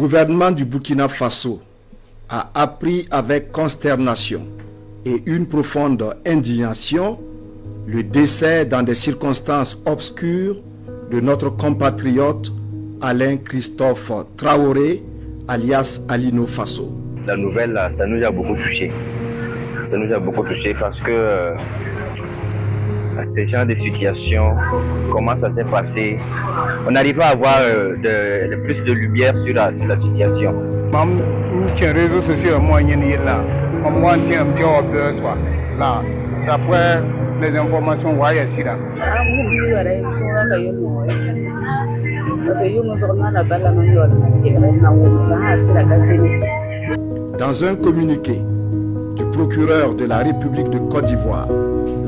gouvernement du Burkina Faso a appris avec consternation et une profonde indignation le décès dans des circonstances obscures de notre compatriote Alain Christophe Traoré, alias Alino Faso. La nouvelle, ça nous a beaucoup touchés. Ça nous a beaucoup touchés parce que ces genre de situations, comment ça s'est passé, on n'arrive pas à avoir plus de lumière sur la situation. Les réseaux sociaux, d'après les informations, dans un communiqué du procureur de la République de Côte d'Ivoire,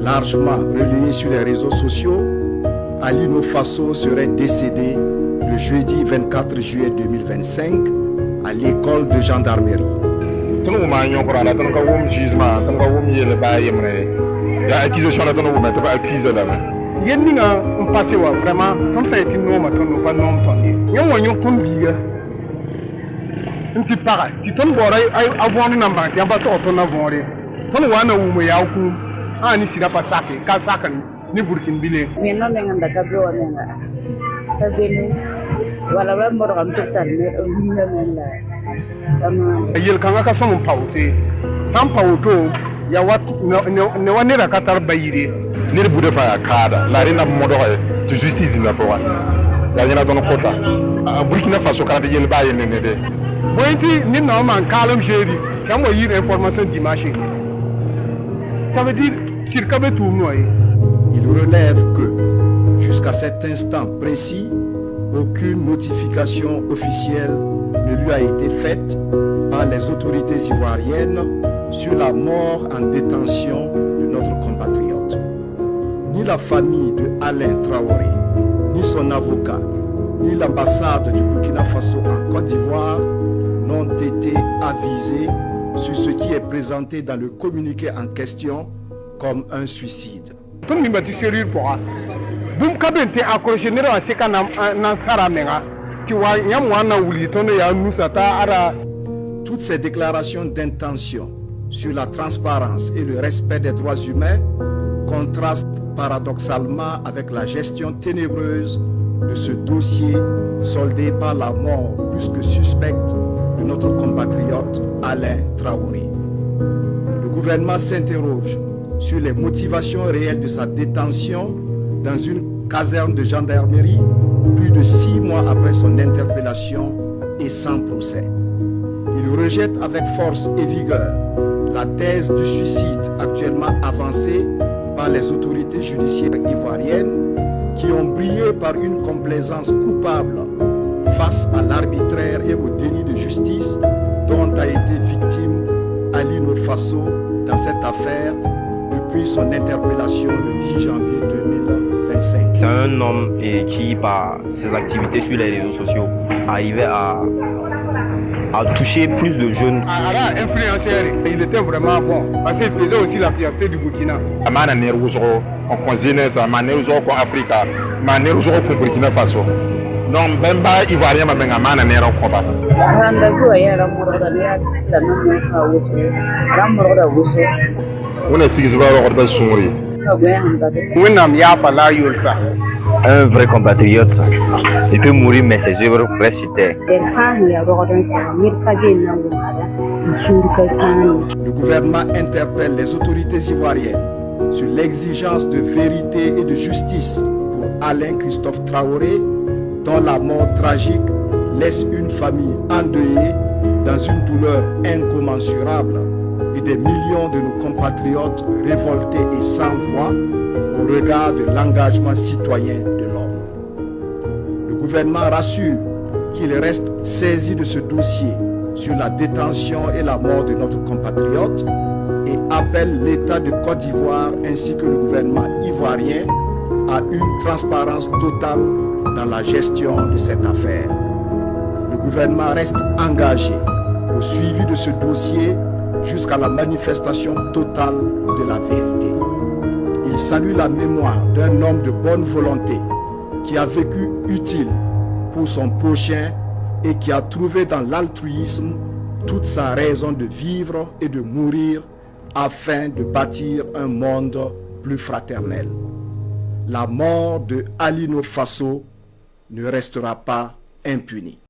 largement relayé sur les réseaux sociaux, Alino Faso serait décédé le jeudi 24 juillet 2025 à l'école de gendarmerie. Burkina Faso ça veut dire il relève que jusqu'à cet instant précis, aucune notification officielle ne lui a été faite par les autorités ivoiriennes sur la mort en détention de notre compatriote. Ni la famille de Alain Traoré, ni son avocat, ni l'ambassade du Burkina Faso en Côte d'Ivoire n'ont été avisés sur ce qui est présenté dans le communiqué en question comme un suicide. Toutes ces déclarations d'intention sur la transparence et le respect des droits humains contrastent paradoxalement avec la gestion ténébreuse de ce dossier soldé par la mort plus que suspecte de notre compatriote Alain Traoré. Le gouvernement s'interroge sur les motivations réelles de sa détention dans une caserne de gendarmerie plus de 6 mois après son interpellation et sans procès. Il rejette avec force et vigueur la thèse du suicide actuellement avancée par les autorités judiciaires ivoiriennes qui ont brillé par une complaisance coupable face à l'arbitraire et au déni de justice dont a été victime Alino Faso dans cette affaire depuis son interpellation le 10 janvier 2025. C'est un homme qui, par ses activités sur les réseaux sociaux, arrivait à toucher plus de jeunes. Influenceur, il était vraiment bon parce qu'il faisait aussi la fierté du Burkina. On considère ça, Africa, Burkina Faso. Non, même pas ivoirien, mais un vrai compatriote, il peut mourir mais ses œuvres restent sur terre. Le gouvernement interpelle les autorités ivoiriennes sur l'exigence de vérité et de justice pour Alain Christophe Traoré, dont la mort tragique laisse une famille endeuillée dans une douleur incommensurable et des millions de nos compatriotes révoltés et sans voix au regard de l'engagement citoyen de l'homme. Le gouvernement rassure qu'il reste saisi de ce dossier sur la détention et la mort de notre compatriote et appelle l'État de Côte d'Ivoire ainsi que le gouvernement ivoirien à une transparence totale dans la gestion de cette affaire. Le gouvernement reste engagé au suivi de ce dossier jusqu'à la manifestation totale de la vérité. Il salue la mémoire d'un homme de bonne volonté qui a vécu utile pour son prochain et qui a trouvé dans l'altruisme toute sa raison de vivre et de mourir afin de bâtir un monde plus fraternel. La mort de Alino Faso ne restera pas impunie.